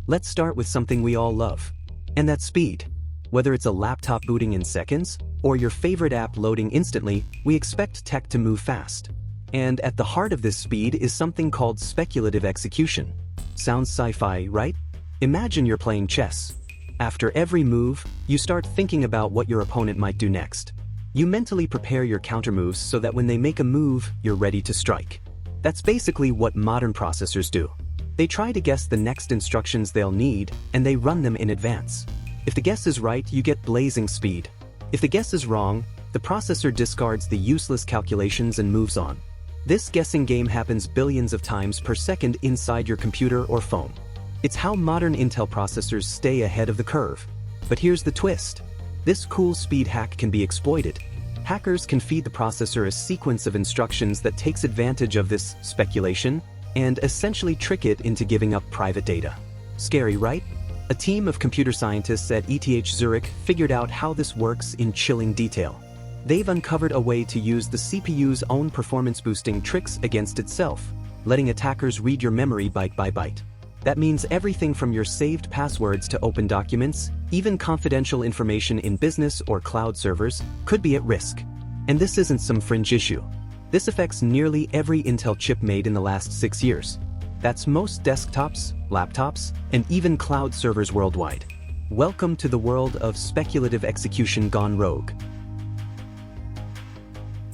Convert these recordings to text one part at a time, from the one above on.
Let's start with something we all love, and that's speed. Whether it's a laptop booting in seconds, or your favorite app loading instantly, we expect tech to move fast. And at the heart of this speed is something called speculative execution. Sounds sci-fi, right? Imagine you're playing chess. After every move, you start thinking about what your opponent might do next. You mentally prepare your countermoves so that when they make a move, you're ready to strike. That's basically what modern processors do. They try to guess the next instructions they'll need, and they run them in advance. If the guess is right, you get blazing speed. If the guess is wrong, the processor discards the useless calculations and moves on. This guessing game happens billions of times per second inside your computer or phone. It's how modern Intel processors stay ahead of the curve. But here's the twist. This cool speed hack can be exploited. Hackers can feed the processor a sequence of instructions that takes advantage of this speculation and essentially trick it into giving up private data. Scary, right? A team of computer scientists at ETH Zurich figured out how this works in chilling detail. They've uncovered a way to use the CPU's own performance-boosting tricks against itself, letting attackers read your memory byte by byte. That means everything from your saved passwords to open documents, even confidential information in business or cloud servers, could be at risk. And this isn't some fringe issue. This affects nearly every Intel chip made in the last 6 years. That's most desktops, laptops, and even cloud servers worldwide. Welcome to the world of speculative execution gone rogue.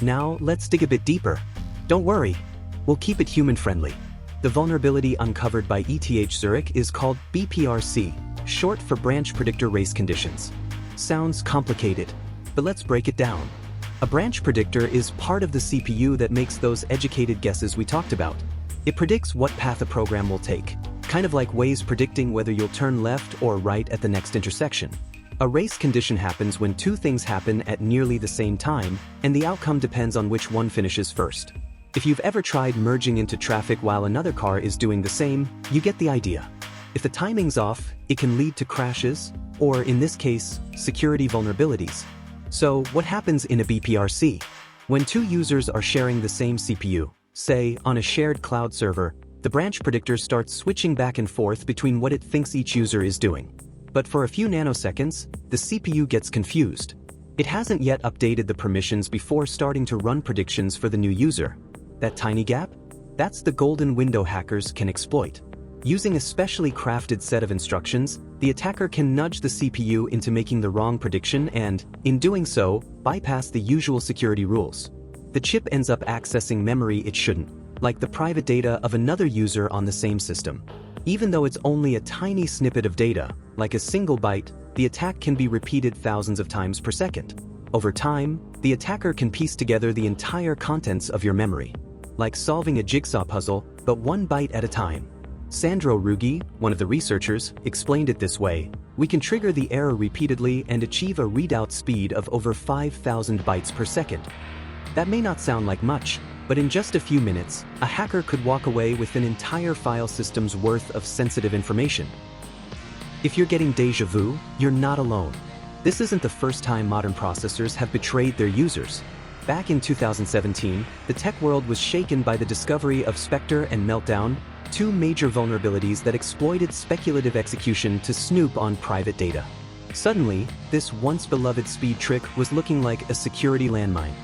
Now, let's dig a bit deeper. Don't worry, we'll keep it human-friendly. The vulnerability uncovered by ETH Zurich is called BPRC, short for Branch Predictor Race Conditions. Sounds complicated, but let's break it down. A branch predictor is part of the CPU that makes those educated guesses we talked about. It predicts what path a program will take, kind of like Waze predicting whether you'll turn left or right at the next intersection. A race condition happens when two things happen at nearly the same time, and the outcome depends on which one finishes first. If you've ever tried merging into traffic while another car is doing the same, you get the idea. If the timing's off, it can lead to crashes, or in this case, security vulnerabilities. So, what happens in a BPRC? When two users are sharing the same CPU, say, on a shared cloud server, the branch predictor starts switching back and forth between what it thinks each user is doing. But for a few nanoseconds, the CPU gets confused. It hasn't yet updated the permissions before starting to run predictions for the new user. That tiny gap? That's the golden window hackers can exploit. Using a specially crafted set of instructions, the attacker can nudge the CPU into making the wrong prediction and, in doing so, bypass the usual security rules. The chip ends up accessing memory it shouldn't, like the private data of another user on the same system. Even though it's only a tiny snippet of data, like a single byte, the attack can be repeated thousands of times per second. Over time, the attacker can piece together the entire contents of your memory. Like solving a jigsaw puzzle, but one byte at a time. Sandro Rugi, one of the researchers, explained it this way: we can trigger the error repeatedly and achieve a readout speed of over 5,000 bytes per second. That may not sound like much, but in just a few minutes, a hacker could walk away with an entire file system's worth of sensitive information. If you're getting déjà vu, you're not alone. This isn't the first time modern processors have betrayed their users. Back in 2017, the tech world was shaken by the discovery of Spectre and Meltdown, two major vulnerabilities that exploited speculative execution to snoop on private data. Suddenly, this once-beloved speed trick was looking like a security landmine.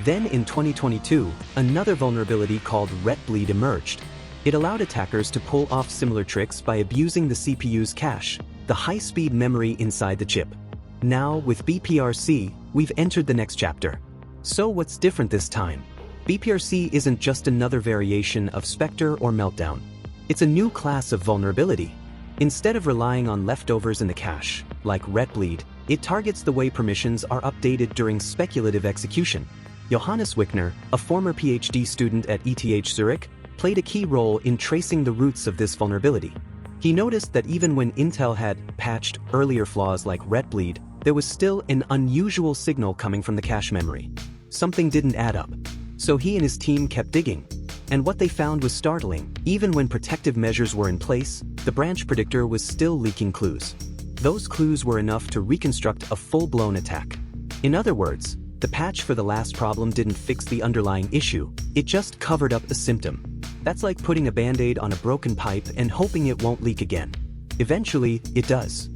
Then in 2022, another vulnerability called Retbleed emerged. It allowed attackers to pull off similar tricks by abusing the CPU's cache, the high-speed memory inside the chip. Now, with BPRC, we've entered the next chapter. So what's different this time? BPRC isn't just another variation of Spectre or Meltdown. It's a new class of vulnerability. Instead of relying on leftovers in the cache, like Retbleed, it targets the way permissions are updated during speculative execution. Johannes Wickner, a former PhD student at ETH Zurich, played a key role in tracing the roots of this vulnerability. He noticed that even when Intel had patched earlier flaws like Retbleed, there was still an unusual signal coming from the cache memory. Something didn't add up. So he and his team kept digging. And what they found was startling. Even when protective measures were in place, the branch predictor was still leaking clues. Those clues were enough to reconstruct a full-blown attack. In other words, the patch for the last problem didn't fix the underlying issue, it just covered up a symptom. That's like putting a band-aid on a broken pipe and hoping it won't leak again. Eventually, it does.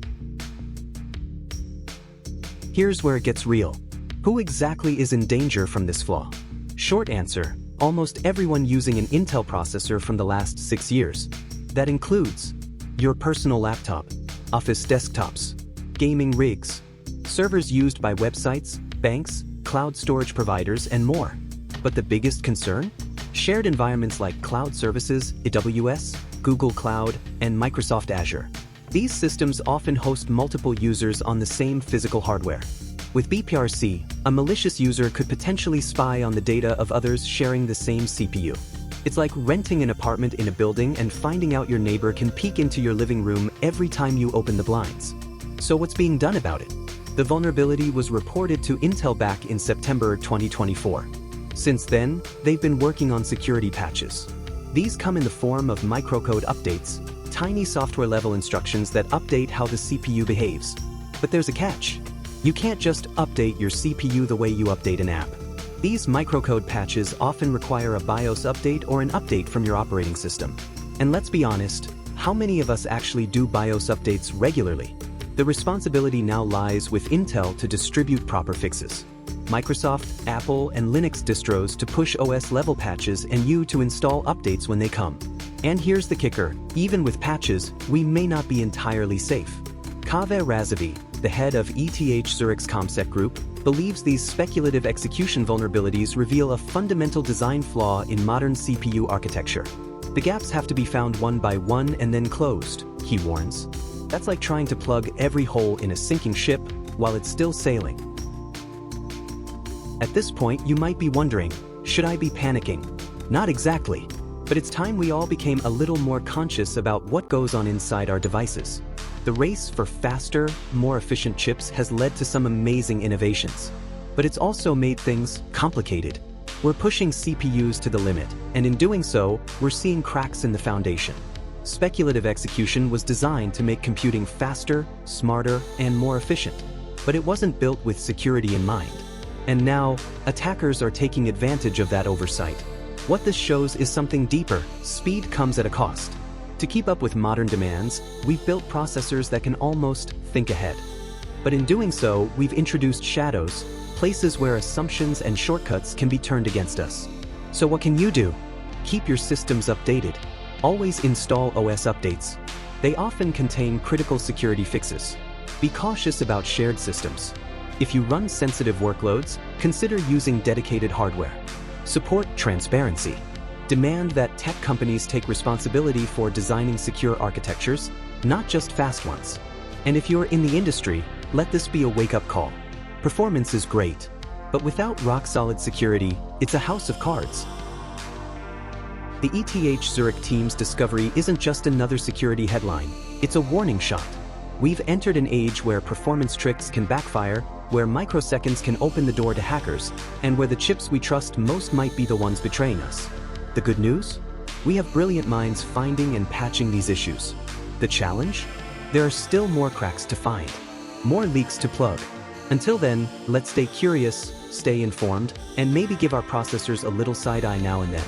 Here's where it gets real. Who exactly is in danger from this flaw? Short answer, almost everyone using an Intel processor from the last 6 years. That includes your personal laptop, office desktops, gaming rigs, servers used by websites, banks, cloud storage providers, and more. But the biggest concern? Shared environments like cloud services, AWS, Google Cloud, and Microsoft Azure. These systems often host multiple users on the same physical hardware. With BPRC, a malicious user could potentially spy on the data of others sharing the same CPU. It's like renting an apartment in a building and finding out your neighbor can peek into your living room every time you open the blinds. So what's being done about it? The vulnerability was reported to Intel back in September 2024. Since then, they've been working on security patches. These come in the form of microcode updates, tiny software-level instructions that update how the CPU behaves. But there's a catch. You can't just update your CPU the way you update an app. These microcode patches often require a BIOS update or an update from your operating system. And let's be honest, how many of us actually do BIOS updates regularly? The responsibility now lies with Intel to distribute proper fixes. Microsoft, Apple, and Linux distros to push OS-level patches and you to install updates when they come. And here's the kicker, even with patches, we may not be entirely safe. Kaveh Razavi, the head of ETH Zurich's ComSec group, believes these speculative execution vulnerabilities reveal a fundamental design flaw in modern CPU architecture. The gaps have to be found one by one and then closed, he warns. That's like trying to plug every hole in a sinking ship while it's still sailing. At this point, you might be wondering, should I be panicking? Not exactly. But it's time we all became a little more conscious about what goes on inside our devices. The race for faster, more efficient chips has led to some amazing innovations. But it's also made things complicated. We're pushing CPUs to the limit, and in doing so, we're seeing cracks in the foundation. Speculative execution was designed to make computing faster, smarter, and more efficient. But it wasn't built with security in mind. And now, attackers are taking advantage of that oversight. What this shows is something deeper. Speed comes at a cost. To keep up with modern demands, we've built processors that can almost think ahead. But in doing so, we've introduced shadows, places where assumptions and shortcuts can be turned against us. So what can you do? Keep your systems updated. Always install OS updates. They often contain critical security fixes. Be cautious about shared systems. If you run sensitive workloads, consider using dedicated hardware. Support transparency. Demand that tech companies take responsibility for designing secure architectures, not just fast ones. And if you're in the industry, let this be a wake-up call. Performance is great, but without rock-solid security, it's a house of cards. The ETH Zurich team's discovery isn't just another security headline, it's a warning shot. We've entered an age where performance tricks can backfire, where microseconds can open the door to hackers, and where the chips we trust most might be the ones betraying us. The good news? We have brilliant minds finding and patching these issues. The challenge? There are still more cracks to find, more leaks to plug. Until then, let's stay curious, stay informed, and maybe give our processors a little side eye now and then.